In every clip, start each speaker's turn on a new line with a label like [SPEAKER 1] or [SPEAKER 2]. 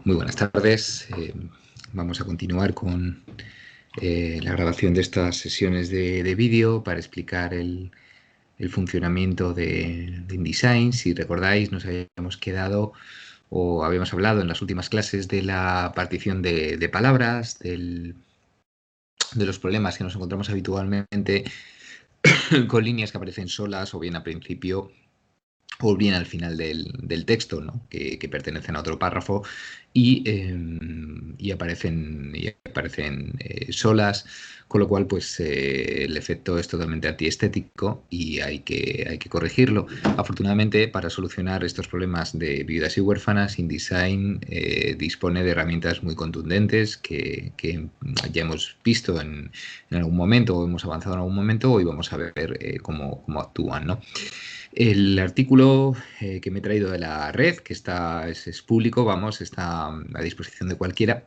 [SPEAKER 1] Muy buenas tardes. Vamos a continuar con la grabación de estas sesiones de vídeo para explicar el funcionamiento de InDesign. Si recordáis, nos habíamos quedado o habíamos hablado en las últimas clases de la partición de palabras, de los problemas que nos encontramos habitualmente con líneas que aparecen solas o bien al principio o bien al final del texto, ¿no? que pertenecen a otro párrafo y aparecen solas, con lo cual pues el efecto es totalmente antiestético y hay que corregirlo. Afortunadamente, para solucionar estos problemas de viudas y huérfanas, InDesign dispone de herramientas muy contundentes que ya hemos visto en algún momento o hemos avanzado en algún momento y vamos a ver cómo actúan, ¿no? El artículo que me he traído de la red, que es público, vamos, está a disposición de cualquiera.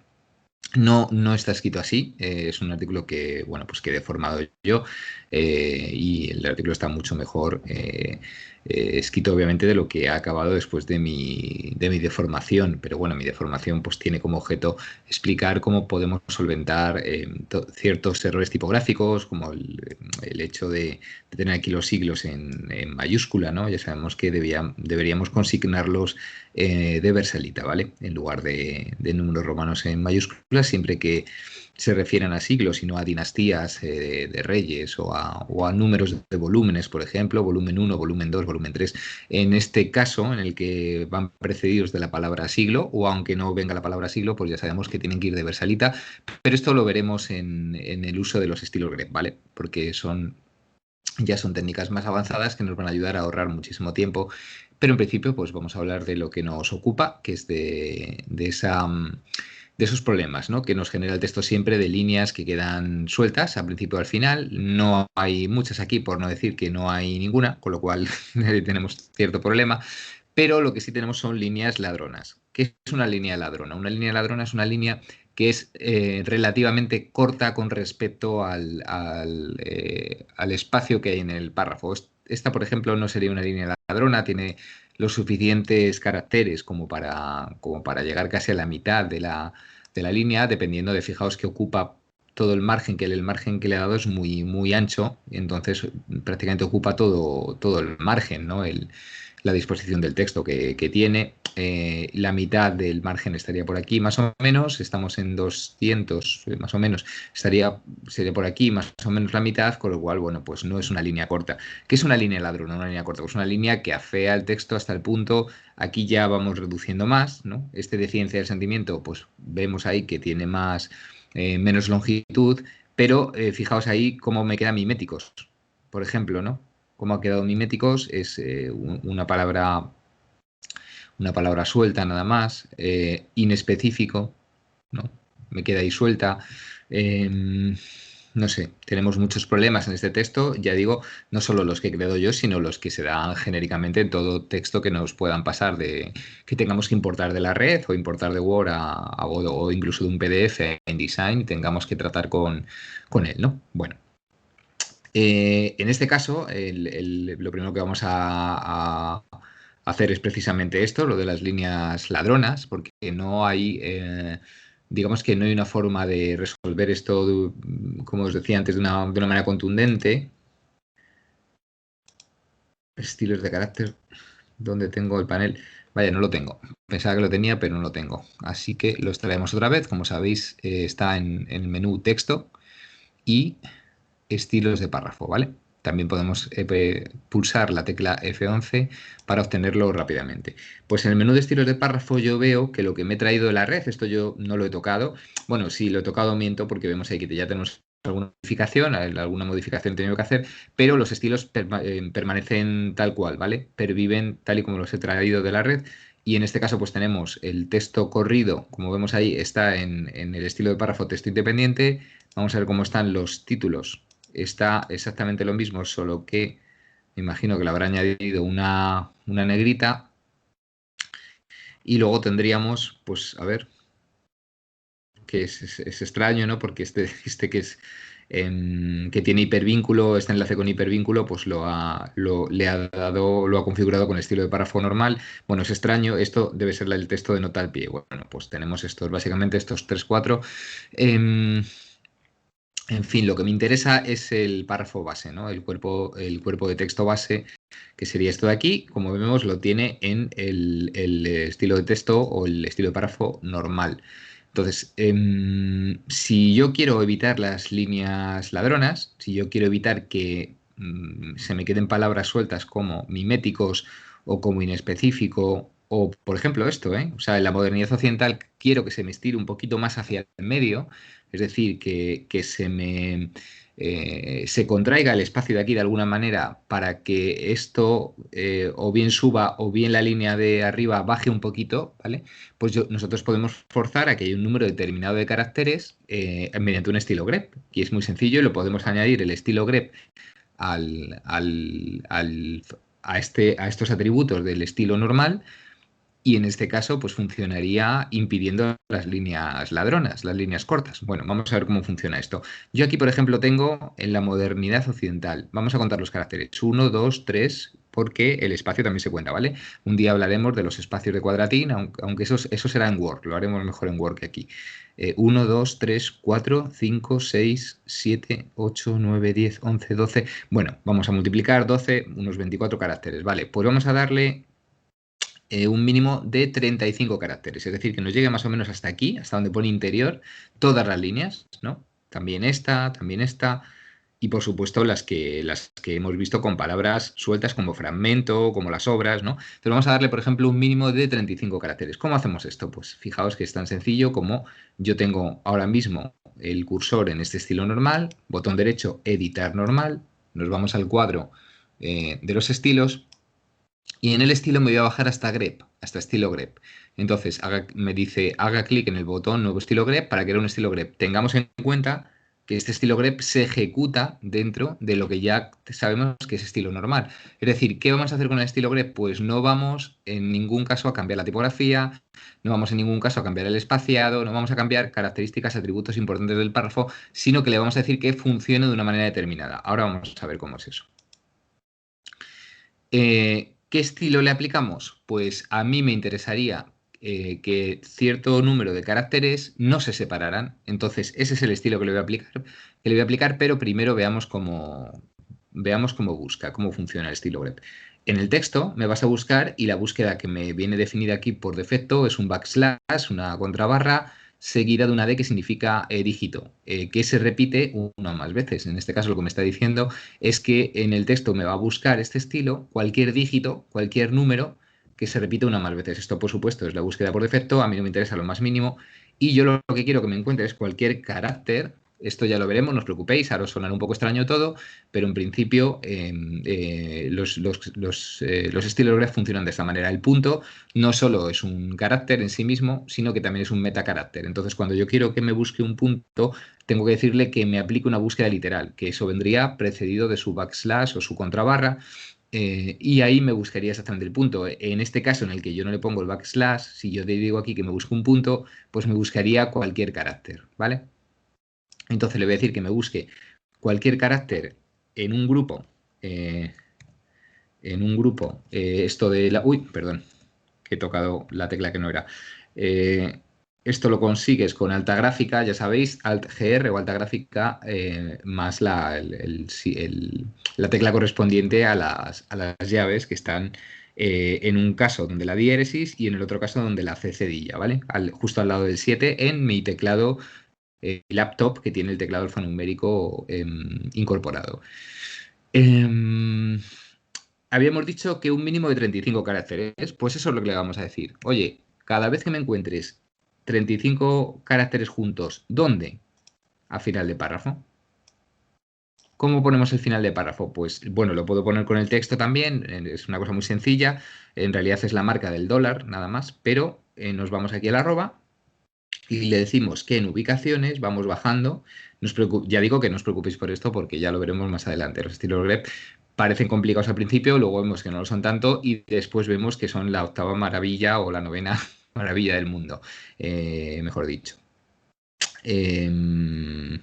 [SPEAKER 1] No está escrito así, es un artículo que, bueno, pues que he deformado yo y el artículo está mucho mejor escrito, obviamente, de lo que ha acabado después de mi deformación, pero bueno, mi deformación pues tiene como objeto explicar cómo podemos solventar ciertos errores tipográficos, como el hecho de tener aquí los siglos en mayúscula, ¿no? Ya sabemos que deberíamos consignarlos de Versalita, ¿vale? En lugar de números romanos en mayúsculas, siempre que se refieran a siglos y no a dinastías de reyes o a números de volúmenes, por ejemplo, volumen 1, volumen 2, volumen 3. En este caso, en el que van precedidos de la palabra siglo, o aunque no venga la palabra siglo, pues ya sabemos que tienen que ir de Versalita, pero esto lo veremos en el uso de los estilos grep, ¿vale? Porque ya son técnicas más avanzadas que nos van a ayudar a ahorrar muchísimo tiempo, pero en principio pues vamos a hablar de lo que nos ocupa, que es de esos problemas, ¿no? Que nos genera el texto siempre de líneas que quedan sueltas al principio o al final. No hay muchas aquí, por no decir que no hay ninguna, con lo cual tenemos cierto problema. Pero lo que sí tenemos son líneas ladronas. ¿Qué es una línea ladrona? Una línea ladrona es una línea que es relativamente corta con respecto al espacio que hay en el párrafo. Esta, por ejemplo, no sería una línea ladrona, tiene los suficientes caracteres como para llegar casi a la mitad de la línea, dependiendo de, fijaos, que ocupa todo el margen que le he dado es muy ancho, entonces prácticamente ocupa todo el margen, ¿no? La disposición del texto que tiene. La mitad del margen estaría por aquí, más o menos. Estamos en 200, más o menos. Sería por aquí, más o menos la mitad, con lo cual, bueno, pues no es una línea corta. ¿Qué es una línea ladrona? Una línea corta, pues una línea que afea el texto hasta el punto. Aquí ya vamos reduciendo más, ¿no? Este de ciencia del sentimiento, pues vemos ahí que tiene menos longitud, pero fijaos ahí cómo me quedan miméticos, por ejemplo, ¿no? Cómo ha quedado miméticos es una palabra suelta nada más, inespecífico, ¿no? Me queda ahí suelta. No sé, tenemos muchos problemas en este texto, ya digo, no solo los que creo yo, sino los que se dan genéricamente en todo texto que nos puedan pasar, que tengamos que importar de la red o importar de Word o incluso de un PDF en Design y tengamos que tratar con él, ¿no? Bueno. En este caso, lo primero que vamos a hacer es precisamente esto, lo de las líneas ladronas, porque digamos que no hay una forma de resolver esto, como os decía antes, de una manera contundente. Estilos de carácter, ¿dónde tengo el panel? Vaya, no lo tengo. Pensaba que lo tenía, pero no lo tengo. Así que lo extraemos otra vez. Como sabéis, está en el menú texto y estilos de párrafo, ¿vale? También podemos pulsar la tecla F11 para obtenerlo rápidamente. Pues en el menú de estilos de párrafo yo veo que lo que me he traído de la red, esto yo no lo he tocado. Bueno, sí lo he tocado, miento, porque vemos ahí que ya tenemos alguna modificación he tenido que hacer, pero los estilos permanecen tal cual, ¿vale? Perviven tal y como los he traído de la red. Y en este caso, pues tenemos el texto corrido, como vemos ahí, está en el estilo de párrafo texto independiente. Vamos a ver cómo están los títulos. Está exactamente lo mismo, solo que me imagino que le habrá añadido una negrita. Y luego tendríamos, pues, a ver, que es extraño, ¿no? Porque este que es que tiene hipervínculo, este enlace con hipervínculo, pues lo ha configurado con estilo de párrafo normal. Bueno, es extraño, esto debe ser el texto de nota al pie. Bueno, pues tenemos básicamente estos 3 4. En fin, lo que me interesa es el párrafo base, ¿no? El cuerpo de texto base, que sería esto de aquí. Como vemos, lo tiene en el estilo de texto o el estilo de párrafo normal. Entonces, si yo quiero evitar las líneas ladronas, si yo quiero evitar que se me queden palabras sueltas como miméticos o como inespecífico, o por ejemplo esto, ¿eh? O sea, en la modernidad occidental quiero que se me estire un poquito más hacia el medio, es decir, que se contraiga el espacio de aquí de alguna manera para que esto o bien suba o bien la línea de arriba baje un poquito, ¿vale? Pues nosotros podemos forzar a que haya un número determinado de caracteres mediante un estilo grep. Y es muy sencillo y lo podemos añadir el estilo grep al, al- al- a estos atributos del estilo normal y en este caso, pues funcionaría impidiendo las líneas ladronas, las líneas cortas. Bueno, vamos a ver cómo funciona esto. Yo aquí, por ejemplo, tengo en la modernidad occidental, vamos a contar los caracteres, uno, 2, 3, porque el espacio también se cuenta, ¿vale? Un día hablaremos de los espacios de cuadratín, aunque eso será en Word, lo haremos mejor en Word que aquí. 1, 2, 3, 4, 5, 6, 7, 8, 9, 10, 11, 12. Bueno, vamos a multiplicar 12, unos 24 caracteres, ¿vale? Pues vamos a darle un mínimo de 35 caracteres, es decir, que nos llegue más o menos hasta aquí, hasta donde pone interior, todas las líneas, ¿no? También esta, y por supuesto las que hemos visto con palabras sueltas como fragmento, como las obras, ¿no? Entonces vamos a darle, por ejemplo, un mínimo de 35 caracteres. ¿Cómo hacemos esto? Pues fijaos que es tan sencillo como yo tengo ahora mismo el cursor en este estilo normal, botón derecho, editar normal, nos vamos al cuadro de los estilos y en el estilo me voy a bajar hasta grep, hasta estilo grep. Entonces me dice haga clic en el botón nuevo estilo grep para crear un estilo grep. Tengamos en cuenta que este estilo grep se ejecuta dentro de lo que ya sabemos que es estilo normal. Es decir, ¿qué vamos a hacer con el estilo grep? Pues no vamos en ningún caso a cambiar la tipografía, no vamos en ningún caso a cambiar el espaciado, no vamos a cambiar características, atributos importantes del párrafo, sino que le vamos a decir que funcione de una manera determinada. Ahora vamos a ver cómo es eso. ¿Qué estilo le aplicamos? Pues a mí me interesaría que cierto número de caracteres no se separaran. Entonces, ese es el estilo que le voy a aplicar, pero primero veamos cómo busca, cómo funciona el estilo grep. En el texto me vas a buscar y la búsqueda que me viene definida aquí por defecto es un backslash, una contrabarra, seguida de una D que significa dígito, que se repite una o más veces. En este caso lo que me está diciendo es que en el texto me va a buscar este estilo, cualquier dígito, cualquier número que se repite una o más veces. Esto, por supuesto, es la búsqueda por defecto, a mí no me interesa lo más mínimo, y yo lo que quiero que me encuentre es cualquier carácter. Esto ya lo veremos, no os preocupéis, ahora os sonará un poco extraño todo, pero en principio los estilos grep funcionan de esta manera. El punto no solo es un carácter en sí mismo, sino que también es un metacarácter. Entonces, cuando yo quiero que me busque un punto, tengo que decirle que me aplique una búsqueda literal, que eso vendría precedido de su backslash o su contrabarra, y ahí me buscaría exactamente el punto. En este caso, en el que yo no le pongo el backslash, si yo te digo aquí que me busque un punto, pues me buscaría cualquier carácter, ¿vale? Entonces le voy a decir que me busque cualquier carácter en un grupo, eh, esto de la... Uy, perdón, que he tocado la tecla que no era. Eh, Esto lo consigues con alta gráfica, ya sabéis, Alt GR o alta gráfica más la tecla correspondiente a las llaves que están en un caso donde la diéresis y en el otro caso donde la C cedilla, ¿vale? Justo al lado del 7 en mi teclado laptop que tiene el teclado alfanumérico incorporado. Em, Habíamos dicho que un mínimo de 35 caracteres, pues eso es lo que le vamos a decir. Oye, cada vez que me encuentres 35 caracteres juntos, ¿dónde? A final de párrafo. ¿Cómo ponemos el final de párrafo? Pues bueno, lo puedo poner con el texto también, es una cosa muy sencilla, en realidad es la marca del dólar, nada más, pero nos vamos aquí al arroba y le decimos que en ubicaciones vamos bajando. Ya digo que no os preocupéis por esto porque ya lo veremos más adelante. Los estilos grep parecen complicados al principio, luego vemos que no lo son tanto y después vemos que son la octava maravilla o la novena maravilla del mundo, mejor dicho. Em,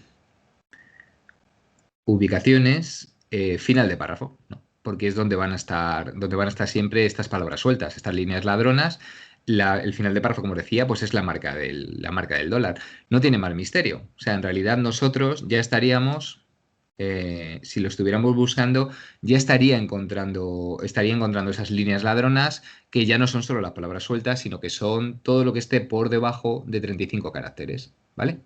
[SPEAKER 1] ubicaciones, final de párrafo, ¿no? Porque es donde van a estar siempre estas palabras sueltas, estas líneas ladronas. El final de párrafo, como decía, pues es la marca del dólar. No tiene más misterio. O sea, en realidad nosotros ya estaríamos, si lo estuviéramos buscando, ya estaría encontrando esas líneas ladronas que ya no son solo las palabras sueltas, sino que son todo lo que esté por debajo de 35 caracteres, ¿vale?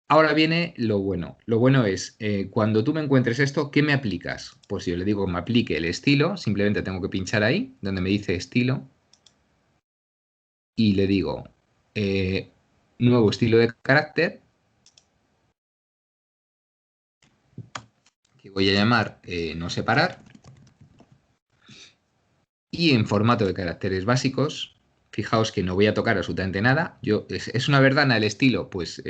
[SPEAKER 1] Ahora viene lo bueno. Lo bueno es, cuando tú me encuentres esto, ¿qué me aplicas? Pues si yo le digo que me aplique el estilo, simplemente tengo que pinchar ahí, donde me dice estilo, y le digo eh, nuevo estilo de carácter, que voy a llamar no separar, y en formato de caracteres básicos, fijaos que no voy a tocar absolutamente nada. Es una verdana el estilo, pues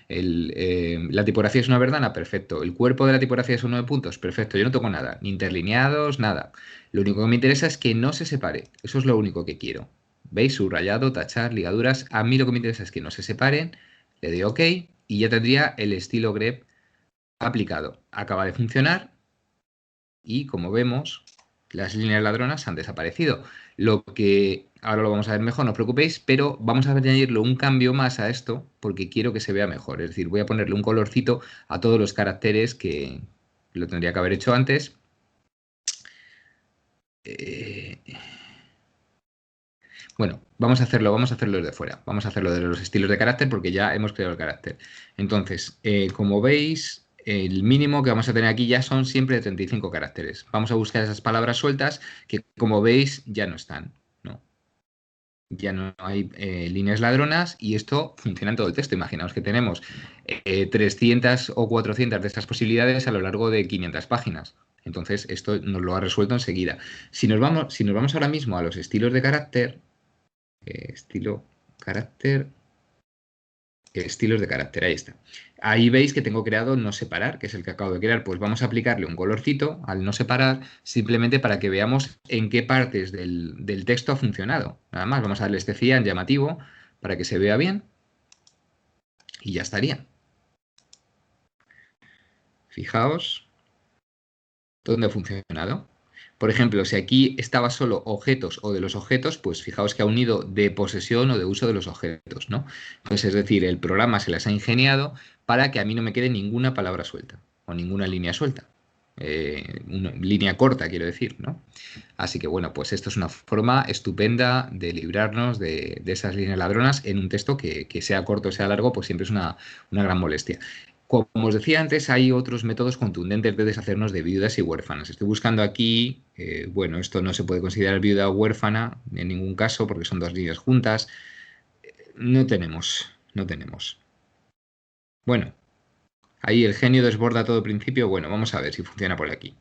[SPEAKER 1] la tipografía es una verdana, perfecto. El cuerpo de la tipografía son 9 puntos, perfecto. Yo no toco nada, ni interlineados, nada. Lo único que me interesa es que no se separe. Eso es lo único que quiero. ¿Veis? Subrayado, tachar, ligaduras. A mí lo que me interesa es que no se separen. Le doy OK y ya tendría el estilo grep aplicado. Acaba de funcionar y como vemos, las líneas ladronas han desaparecido. Lo que ahora lo vamos a ver mejor, no os preocupéis, pero vamos a añadirle un cambio más a esto porque quiero que se vea mejor. Es decir, voy a ponerle un colorcito a todos los caracteres que lo tendría que haber hecho antes. Eh, bueno, vamos a hacerlo desde fuera. Vamos a hacerlo de los estilos de carácter porque ya hemos creado el carácter. Entonces, como veis, el mínimo que vamos a tener aquí ya son siempre de 35 caracteres. Vamos a buscar esas palabras sueltas que, como veis, ya no están, ¿no? Ya no hay líneas ladronas y esto funciona en todo el texto. Imaginaos que tenemos 300 o 400 de estas posibilidades a lo largo de 500 páginas. Entonces, esto nos lo ha resuelto enseguida. Si nos vamos ahora mismo a los estilos de carácter, estilo, carácter, estilos de carácter, ahí está. Ahí veis que tengo creado no separar, que es el que acabo de crear. Pues vamos a aplicarle un colorcito al no separar, simplemente para que veamos en qué partes del texto ha funcionado. Nada más, vamos a darle este cian llamativo para que se vea bien y ya estaría. Fijaos dónde ha funcionado. Por ejemplo, si aquí estaba solo objetos o de los objetos, pues fijaos que ha unido de posesión o de uso de los objetos, ¿no? Pues es decir, el programa se las ha ingeniado para que a mí no me quede ninguna palabra suelta o ninguna línea suelta. Una línea corta, quiero decir, ¿no? Así que bueno, pues esto es una forma estupenda de librarnos de esas líneas ladronas en un texto que sea corto o sea largo, pues siempre es una gran molestia. Como os decía antes, hay otros métodos contundentes de deshacernos de viudas y huérfanas. Estoy buscando aquí, bueno, esto no se puede considerar viuda o huérfana en ningún caso porque son dos líneas juntas. No tenemos, no tenemos. Bueno, ahí el genio desborda todo principio. Bueno, vamos a ver si funciona por aquí.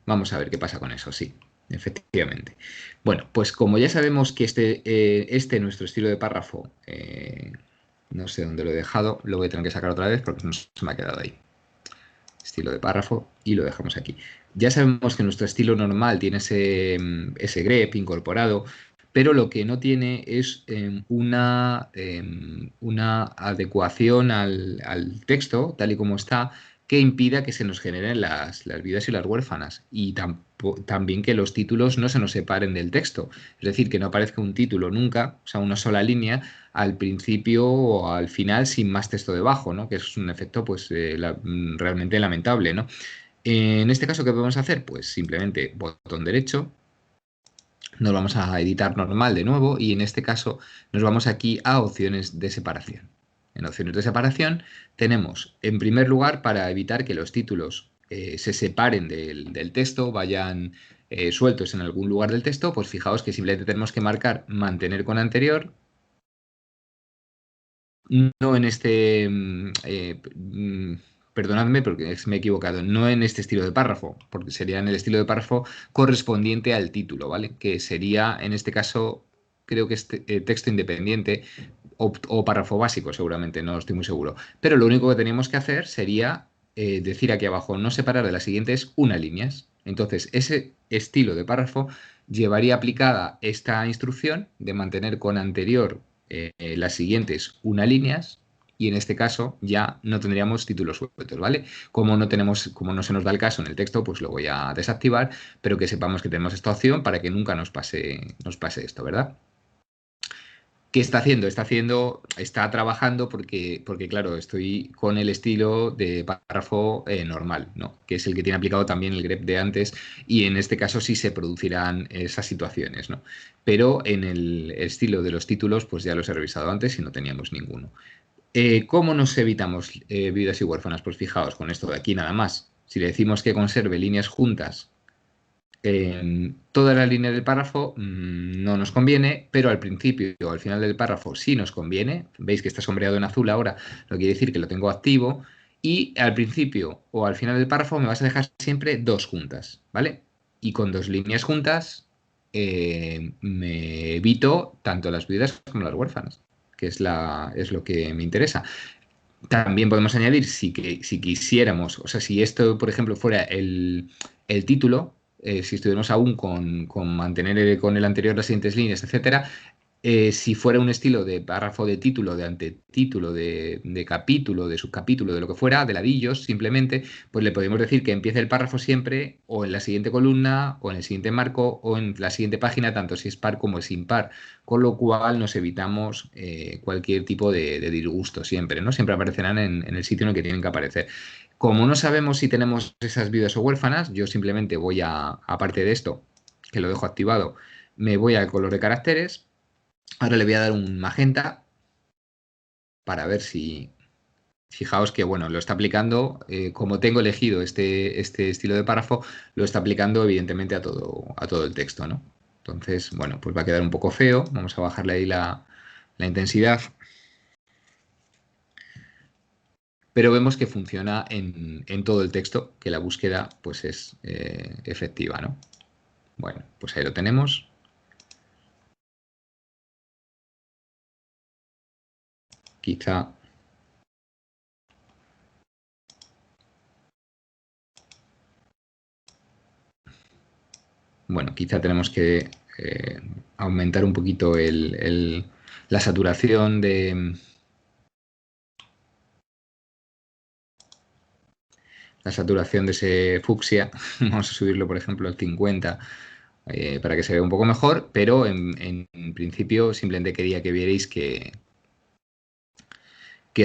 [SPEAKER 1] Vamos a ver qué pasa con eso, sí, efectivamente. Bueno, pues como ya sabemos que nuestro estilo de párrafo, no sé dónde lo he dejado, lo voy a tener que sacar otra vez porque no se me ha quedado ahí. Estilo de párrafo y lo dejamos aquí. Ya sabemos que nuestro estilo normal tiene ese grep incorporado, pero lo que no tiene es una adecuación al texto, tal y como está, que impida que se nos generen las viudas y las huérfanas. Y también que los títulos no se nos separen del texto. Es decir, que no aparezca un título nunca, o sea, una sola línea, al principio o al final sin más texto debajo, ¿no? Que es un efecto pues realmente lamentable, ¿no? En este caso, ¿qué podemos hacer? Pues simplemente botón derecho, nos vamos a editar normal de nuevo y en este caso nos vamos aquí a opciones de separación. En opciones de separación tenemos, en primer lugar, para evitar que los títulos se separen del texto, vayan sueltos en algún lugar del texto, pues fijaos que simplemente tenemos que marcar mantener con anterior. No en este, perdonadme porque me he equivocado, no en este estilo de párrafo, porque sería en el estilo de párrafo correspondiente al título, ¿vale? Que sería, en este caso, creo que es texto independiente o párrafo básico, seguramente, no estoy muy seguro. Pero lo único que teníamos que hacer sería decir aquí abajo, no separar de las siguientes una líneas. Entonces, ese estilo de párrafo llevaría aplicada esta instrucción de mantener con anterior las siguientes una líneas y en este caso ya no tendríamos títulos sueltos, ¿vale? Como no tenemos, como no se nos da el caso en el texto, pues lo voy a desactivar, pero que sepamos que tenemos esta opción para que nunca nos pase esto, ¿verdad? ¿Qué está haciendo? Está trabajando porque, claro, estoy con el estilo de párrafo normal, ¿no? Que es el que tiene aplicado también el grep de antes, y en este caso sí se producirán esas situaciones, ¿no? Pero en el estilo de los títulos, pues ya los he revisado antes y no teníamos ninguno. ¿Cómo nos evitamos viudas y huérfanas? Pues fijaos, con esto de aquí nada más. Si le decimos que conserve líneas juntas en toda la línea del párrafo, no nos conviene, pero al principio o al final del párrafo sí nos conviene. Veis que está sombreado en azul ahora, lo que quiere decir que lo tengo activo. Y al principio o al final del párrafo me vas a dejar siempre dos juntas, ¿vale? Y con dos líneas juntas me evito tanto las viudas como las huérfanas, que es lo que me interesa. También podemos añadir, si quisiéramos, o sea, si esto, por ejemplo, fuera el título, si estuviéramos aún con mantener con el anterior las siguientes líneas, etcétera, si fuera un estilo de párrafo de título, de antetítulo, de capítulo, de subcapítulo, de lo que fuera, de ladillos, simplemente, pues le podemos decir que empiece el párrafo siempre o en la siguiente columna, o en el siguiente marco, o en la siguiente página, tanto si es par como es impar, con lo cual nos evitamos cualquier tipo de disgusto siempre, ¿no? Siempre aparecerán en el sitio en el que tienen que aparecer. Como no sabemos si tenemos esas viudas o huérfanas, yo simplemente voy aparte de esto, que lo dejo activado, me voy al color de caracteres. Ahora le voy a dar un magenta para ver si... Fijaos que, bueno, lo está aplicando, como tengo elegido este estilo de párrafo, lo está aplicando evidentemente a todo el texto, ¿no? Entonces, bueno, pues va a quedar un poco feo. Vamos a bajarle ahí la intensidad. Pero vemos que funciona en todo el texto, que la búsqueda pues es efectiva, ¿no? Bueno, pues ahí lo tenemos. Quizá... Bueno, quizá tenemos que aumentar un poquito la saturación de ese fucsia. Vamos a subirlo, por ejemplo, al 50 para que se vea un poco mejor, pero en principio simplemente quería que vierais que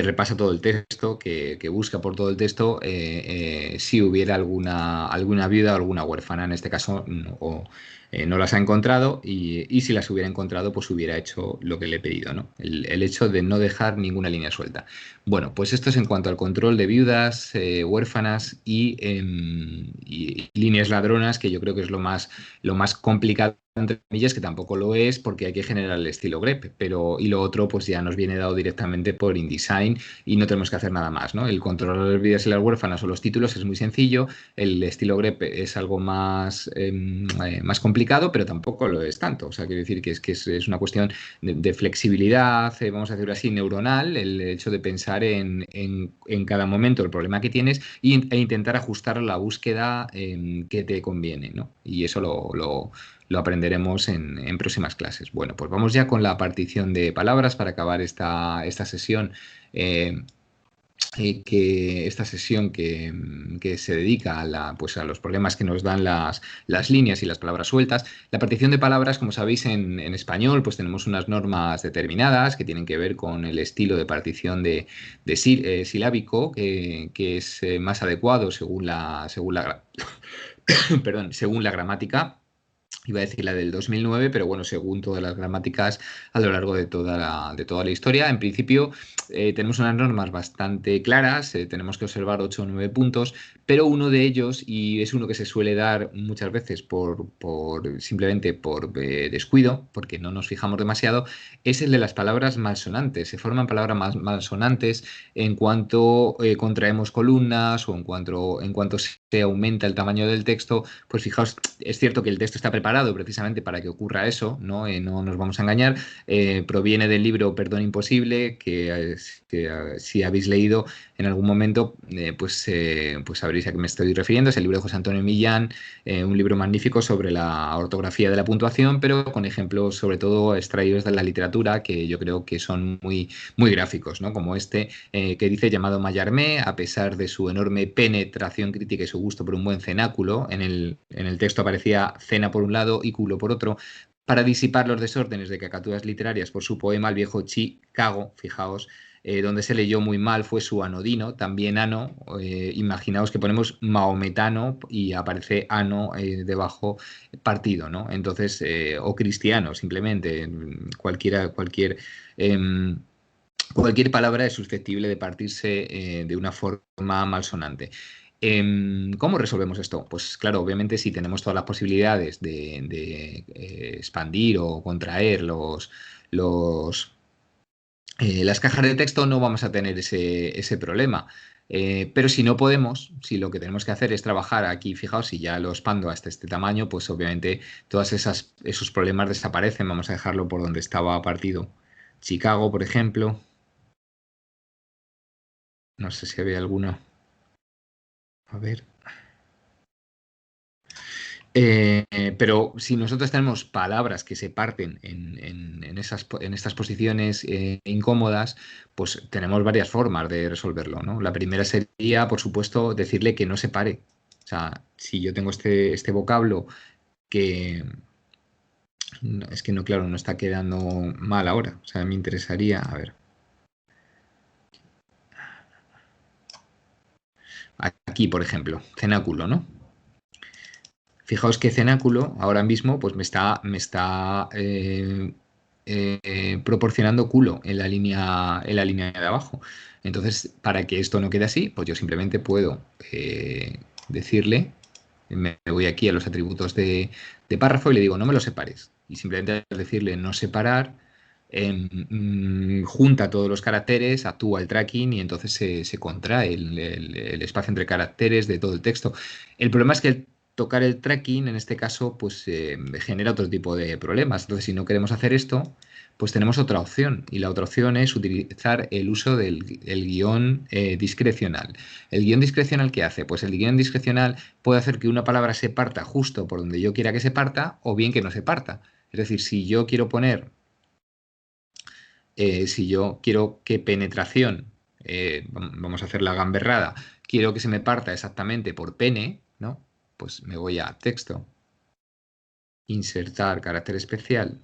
[SPEAKER 1] repasa todo el texto, que busca por todo el texto si hubiera alguna viuda o alguna huérfana. En este caso no las ha encontrado, y si las hubiera encontrado, pues hubiera hecho lo que le he pedido, ¿no? El hecho de no dejar ninguna línea suelta. Bueno, pues esto es en cuanto al control de viudas, huérfanas y líneas ladronas, que yo creo que es lo más complicado, entre comillas, que tampoco lo es, porque hay que generar el estilo grep, pero y lo otro pues ya nos viene dado directamente por InDesign y no tenemos que hacer nada más, ¿no? El controlar las vidas y las huérfanas o los títulos es muy sencillo, el estilo grep es algo más complicado, pero tampoco lo es tanto. O sea, quiero decir que es una cuestión de flexibilidad, vamos a decirlo así, neuronal, el hecho de pensar en cada momento el problema que tienes e intentar ajustar la búsqueda que te conviene, ¿no? Y eso lo aprenderemos en próximas clases. Bueno, pues vamos ya con la partición de palabras para acabar esta sesión. eh, esta sesión que se dedica pues a los problemas que nos dan las líneas y las palabras sueltas. La partición de palabras, como sabéis, en español, pues tenemos unas normas determinadas que tienen que ver con el estilo de partición silábico, que es más adecuado según la gramática. Iba a decir la del 2009, pero bueno, según todas las gramáticas a lo largo de toda la historia. En principio, tenemos unas normas bastante claras, tenemos que observar 8 o 9 puntos, pero uno de ellos, y es uno que se suele dar muchas veces simplemente por descuido, porque no nos fijamos demasiado, es el de las palabras malsonantes. Se forman palabras malsonantes en cuanto contraemos columnas o en cuanto se aumenta el tamaño del texto. Pues fijaos, es cierto que el texto está preparado preparado precisamente para que ocurra eso, ¿no? No nos vamos a engañar. Proviene del libro Perdón Imposible, que si habéis leído en algún momento, pues sabréis a qué me estoy refiriendo. Es el libro de José Antonio Millán, un libro magnífico sobre la ortografía de la puntuación, pero con ejemplos sobre todo extraídos de la literatura que yo creo que son muy, muy gráficos, ¿no? Como este que dice: llamado Mallarmé, a pesar de su enorme penetración crítica y su gusto por un buen cenáculo, en el texto aparecía cena por un lado y culo por otro, para disipar los desórdenes de cacatúas literarias por su poema El viejo Chicago, fijaos, donde se leyó muy mal fue su anodino, también ano, imaginaos que ponemos maometano y aparece ano debajo partido, ¿no? Entonces, o cristiano, simplemente, em, cualquier palabra es susceptible de partirse de una forma malsonante. ¿Cómo resolvemos esto? Pues claro, obviamente si tenemos todas las posibilidades de expandir o contraer los las cajas de texto, no vamos a tener ese problema. Pero si no podemos, si lo que tenemos que hacer es trabajar aquí, fijaos, si ya lo expando hasta este tamaño, pues obviamente todos esos problemas desaparecen. Vamos a dejarlo por donde estaba partido Chicago, por ejemplo. No sé si había alguna. A ver. Pero si nosotros tenemos palabras que se parten en estas posiciones incómodas, pues tenemos varias formas de resolverlo, ¿no? La primera sería, por supuesto, decirle que no se pare. O sea, si yo tengo este vocablo que es que no, claro, no está quedando mal ahora. O sea, me interesaría, a ver, aquí, por ejemplo, cenáculo, ¿no? Fijaos que cenáculo ahora mismo pues me está proporcionando culo en la línea de abajo. Entonces, para que esto no quede así, pues yo simplemente puedo decirle, me voy aquí a los atributos de párrafo y le digo: no me lo separes. Y simplemente al decirle no separar, junta todos los caracteres, actúa el tracking y entonces se contrae el espacio entre caracteres de todo el texto. El problema es que tocar el tracking, en este caso, pues genera otro tipo de problemas. Entonces, si no queremos hacer esto, pues tenemos otra opción. Y la otra opción es utilizar el uso del guión discrecional. ¿El guión discrecional qué hace? Pues el guión discrecional puede hacer que una palabra se parta justo por donde yo quiera que se parta, o bien que no se parta. Es decir, si yo quiero poner, si yo quiero que penetración, vamos a hacer la gamberrada, quiero que se me parta exactamente por pene, ¿no? Pues me voy a texto, insertar carácter especial,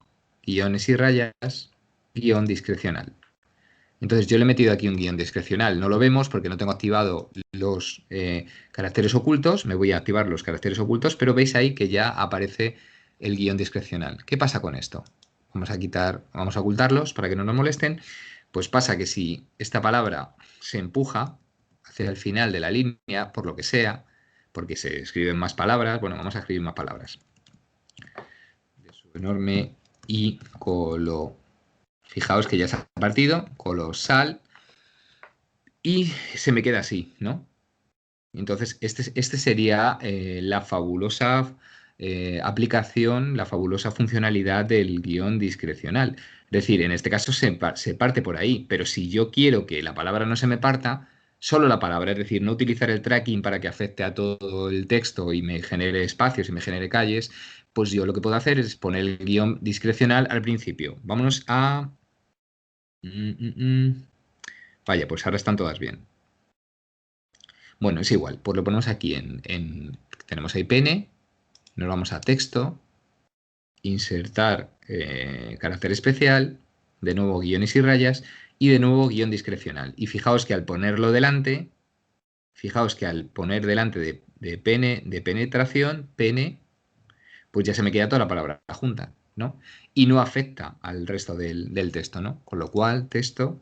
[SPEAKER 1] guiones y rayas, guión discrecional. Entonces yo le he metido aquí un guión discrecional. No lo vemos porque no tengo activado los caracteres ocultos. Me voy a activar los caracteres ocultos, pero veis ahí que ya aparece el guión discrecional. ¿Qué pasa con esto? Vamos a ocultarlos para que no nos molesten. Pues pasa que si esta palabra se empuja hacia el final de la línea, por lo que sea, porque se escriben más palabras, bueno, vamos a escribir más palabras. De su enorme y colo. Fijaos que ya se ha partido, colosal, y se me queda así, ¿no? Entonces, este sería la fabulosa aplicación, la fabulosa funcionalidad del guión discrecional. Es decir, en este caso se parte por ahí, pero si yo quiero que la palabra no se me parta, solo la palabra, es decir, no utilizar el tracking para que afecte a todo el texto y me genere espacios y me genere calles, pues yo lo que puedo hacer es poner el guión discrecional al principio. Vámonos a... Vaya, pues ahora están todas bien. Bueno, es igual, pues lo ponemos aquí tenemos ahí pene, nos vamos a texto, insertar carácter especial, de nuevo guiones y rayas y de nuevo guión discrecional. Y fijaos que al ponerlo delante, fijaos que al poner delante de pene, de penetración, pene, pues ya se me queda toda la palabra junta, ¿no? Y no afecta al resto del texto, ¿no? Con lo cual, texto,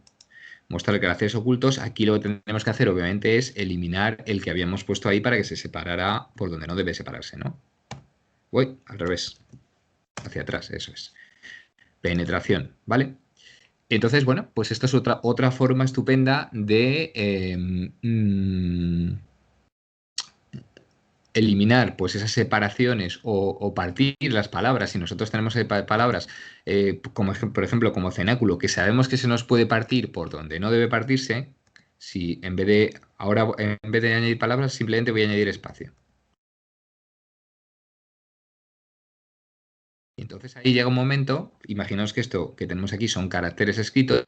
[SPEAKER 1] mostrar caracteres ocultos. Aquí lo que tenemos que hacer, obviamente, es eliminar el que habíamos puesto ahí para que se separara por donde no debe separarse, ¿no? Voy al revés, hacia atrás, eso es. Penetración, ¿vale? Entonces, bueno, pues esto es otra forma estupenda de eliminar pues esas separaciones o partir las palabras. Si nosotros tenemos palabras, como, por ejemplo, como cenáculo, que sabemos que se nos puede partir por donde no debe partirse, si en vez de, ahora en vez de añadir palabras, simplemente voy a añadir espacio. Y entonces ahí llega un momento, imaginaos que esto que tenemos aquí son caracteres escritos,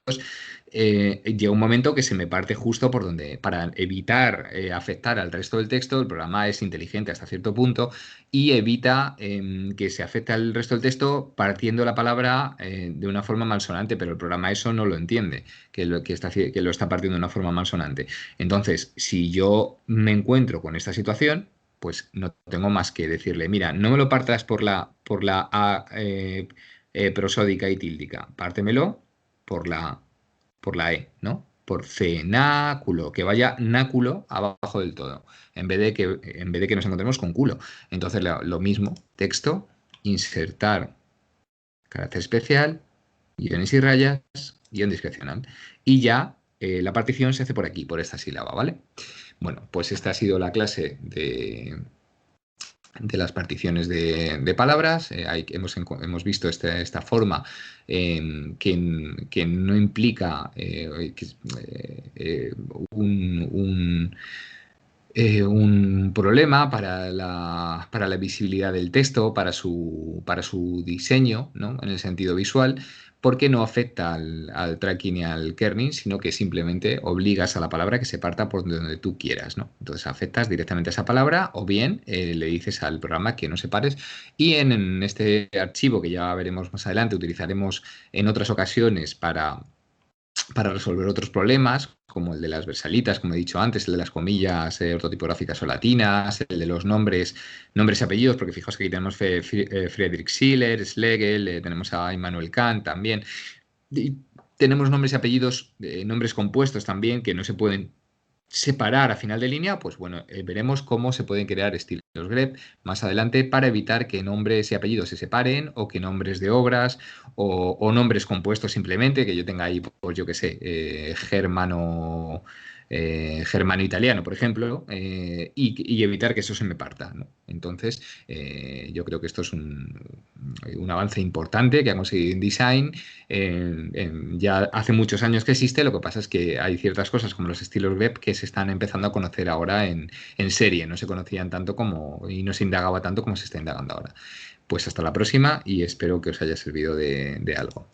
[SPEAKER 1] llega un momento que se me parte justo por donde, para evitar afectar al resto del texto, el programa es inteligente hasta cierto punto y evita que se afecte al resto del texto partiendo la palabra de una forma malsonante, pero el programa eso no lo entiende, que lo está partiendo de una forma malsonante. Entonces, si yo me encuentro con esta situación, pues no tengo más que decirle, mira, no me lo partas por la A prosódica y tíldica, pártemelo por por la E, ¿no? Por cenáculo, que vaya náculo abajo del todo, en vez de que nos encontremos con culo. Entonces, lo mismo, texto, insertar carácter especial, guiones y rayas, guión discrecional. Y ya la partición se hace por aquí, por esta sílaba, ¿vale? Bueno, pues esta ha sido la clase de las particiones de palabras. Hemos visto esta forma que no implica un, un, un problema para la visibilidad del texto, para su diseño, ¿no? En el sentido visual, porque no afecta al tracking y al kerning, sino que simplemente obligas a la palabra que se parta por donde tú quieras, ¿no? Entonces afectas directamente a esa palabra o bien le dices al programa que no separes y en este archivo que ya veremos más adelante utilizaremos en otras ocasiones para resolver otros problemas, como el de las versalitas, como he dicho antes, el de las comillas ortotipográficas o latinas, el de los nombres y apellidos, porque fijaos que aquí tenemos Friedrich Schiller, Schlegel, tenemos a Immanuel Kant también. Y tenemos nombres y apellidos, nombres compuestos también, que no se pueden separar a final de línea, pues bueno, veremos cómo se pueden crear estilos grep más adelante para evitar que nombres y apellidos se separen o que nombres de obras o nombres compuestos simplemente, que yo tenga ahí, pues yo qué sé, germano-italiano, por ejemplo, y evitar que eso se me parta, ¿no? Entonces, yo creo que esto es un avance importante que ha conseguido InDesign. Ya hace muchos años que existe, lo que pasa es que hay ciertas cosas como los estilos grep que se están empezando a conocer ahora en serie, no se conocían tanto y no se indagaba tanto como se está indagando ahora. Pues hasta la próxima y espero que os haya servido de algo.